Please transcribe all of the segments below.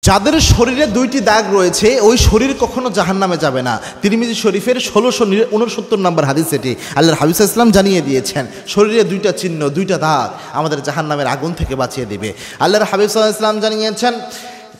যাদের শরীরে দুইটি দাগ রয়েছে ওই শরীর কখনো জাহান্নামে যাবে না। তিরমিজি শরীফের 1669 নম্বর হাদিস এটি। আল্লাহর হাবিব সাল্লাল্লাহু আলাইহি ওয়াসাল্লাম জানিয়ে দিয়েছেন শরীরে দুইটা চিহ্ন, দুইটা দাগ আমাদের জাহান্নামের আগুন থেকে বাঁচিয়ে দিবে। আল্লাহর হাবিব সাল্লাল্লাহু আলাইহি ওয়াসাল্লাম জানিয়েছেন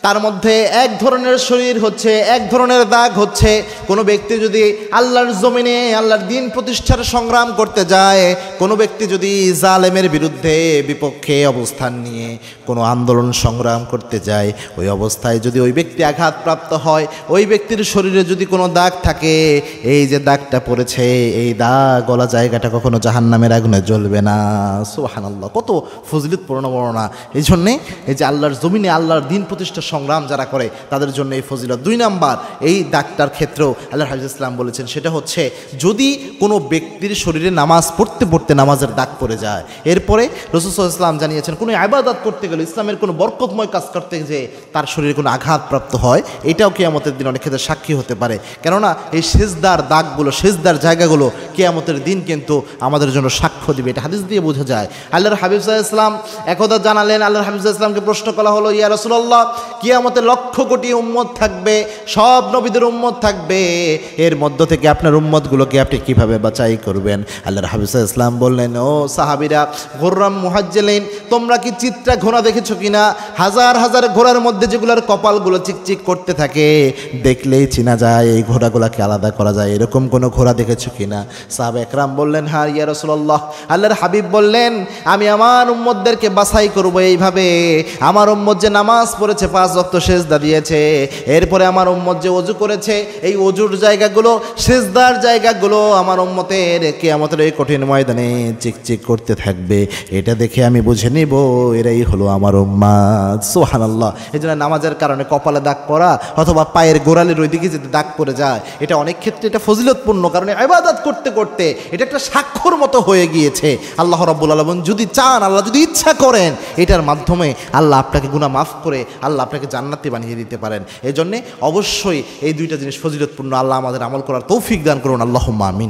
তার মধ্যে এক ধরনের শরীর হচ্ছে, এক ধরনের দাগ হচ্ছে, কোনো ব্যক্তি যদি আল্লাহর জমিনে আল্লাহর দিন প্রতিষ্ঠার সংগ্রাম করতে যায়, কোনো ব্যক্তি যদি জালেমের বিরুদ্ধে বিপক্ষে অবস্থান নিয়ে কোনো আন্দোলন সংগ্রাম করতে যায়, ওই অবস্থায় যদি ওই ব্যক্তি আঘাতপ্রাপ্ত হয়, ওই ব্যক্তির শরীরে যদি কোনো দাগ থাকে, এই যে দাগটা পড়েছে এই দাগ গলা জায়গাটা কখনো জাহান্নামের আগুনে জ্বলবে না। সুবহানাল্লাহ, কত ফজিলতপূর্ণ বর্ণনা। এই জন্যে এই যে আল্লাহর জমিনে আল্লাহর দিন প্রতিষ্ঠা সংগ্রাম যারা করে তাদের জন্য এই ফজিলত। 2 নাম্বার, এই দাগটার ক্ষেত্রেও আল্লাহর হাবিব ইসলাম বলেছেন সেটা হচ্ছে যদি কোনো ব্যক্তির শরীরে নামাজ পড়তে পড়তে নামাজের দাগ পড়ে যায়, এরপরে রাসূল সাল্লাল্লাহু আলাইহি ওয়াসাল্লাম জানিয়েছেন কোনো ইবাদত করতে গেলে, ইসলামের কোনো বরকতময় কাজ করতে যে তার শরীরে কোনো আঘাতপ্রাপ্ত হয়, এটাও কিয়ামতের দিন অনেক ক্ষেত্রে সাক্ষী হতে পারে। কেননা এই সেজদার দাগগুলো, সেজদার জায়গাগুলো কিয়ামতের দিন কিন্তু আমাদের জন্য সাক্ষ্য দিবে। এটা হাদিস দিয়ে বোঝা যায়। আল্লাহর হাবিব সাল্লাল্লাহু আলাইহি ওয়াসাল্লাম একদা জানালেন, আল্লাহর হাবিব সাল্লাল্লাহু আলাইহি ওয়াসাল্লামকে প্রশ্ন করা হলো, ইয়া রাসূলুল্লাহ, কিয়ামতে লক্ষ কোটি উম্মত থাকবে, সব নবীদের উম্মত থাকবে, এর মধ্য থেকে আপনার উম্মতগুলোকে আপনি কিভাবে বাছাই করবেন? আল্লাহর হাবিব সাল্লাল্লাহু আলাইহি ওয়াসাল্লাম বললেন, ও সাহাবীরা, গুররাম মুহাজ্জালিন, তোমরা কি চিত্রা ঘোড়া দেখেছো কিনা? হাজার হাজার ঘোড়ার মধ্যে যেগুলোর কপালগুলো চিকচিক করতে থাকে, দেখলেই চেনা যায়, এই ঘোড়াগুলোকে আলাদা করা যায়, এরকম কোনো ঘোড়া দেখেছো কিনা? সাহাবা একরাম বললেন, হ্যাঁ ইয়া রাসূলুল্লাহ। আল্লাহর হাবিব বললেন, আমি আমার উম্মতদেরকে বাছাই করব এইভাবে, আমার উম্মত যে নামাজ পড়েছে, 5 ওয়াক্ত সেজদা দিয়েছে, এরপরে আমার উম্মত যে ওযু করেছে, এই ওযুর জায়গাগুলো, সেজদার জায়গাগুলো আমার উম্মতের কিয়ামতের এই কঠিন ময়দানে চিকচিক করতে থাকবে, এটা দেখে আমি বুঝে নিব এরাই হলো আমার উম্মত। সুবহানাল্লাহ। এই জন্য নামাজের কারণে কপালে দাগ পড়া অথবা পায়ের গোড়ালির ওই দিকে যদি দাগ পড়ে যায়, এটা অনেক ক্ষেত্রে এটা ফজিলতপূর্ণ, কারণ ইবাদত করতে করতে এটা একটা স্বাক্ষর মতো হয়ে গিয়েছে। আল্লাহ রাব্বুল আলামিন যদি চান, আল্লাহ যদি ইচ্ছা করেন, এটার মাধ্যমে আল্লাহ আপনাকে গুনাহ মাফ করে আল্লাহ আপনাকে জান্নাতি বানিয়ে দিতে পারেন। এই জন্যে অবশ্যই এই 2টা জিনিস ফজিলতপূর্ণ। আল্লাহ আমাদের আমল করার তৌফিক দান করুন। আল্লাহুম্মা আমিন।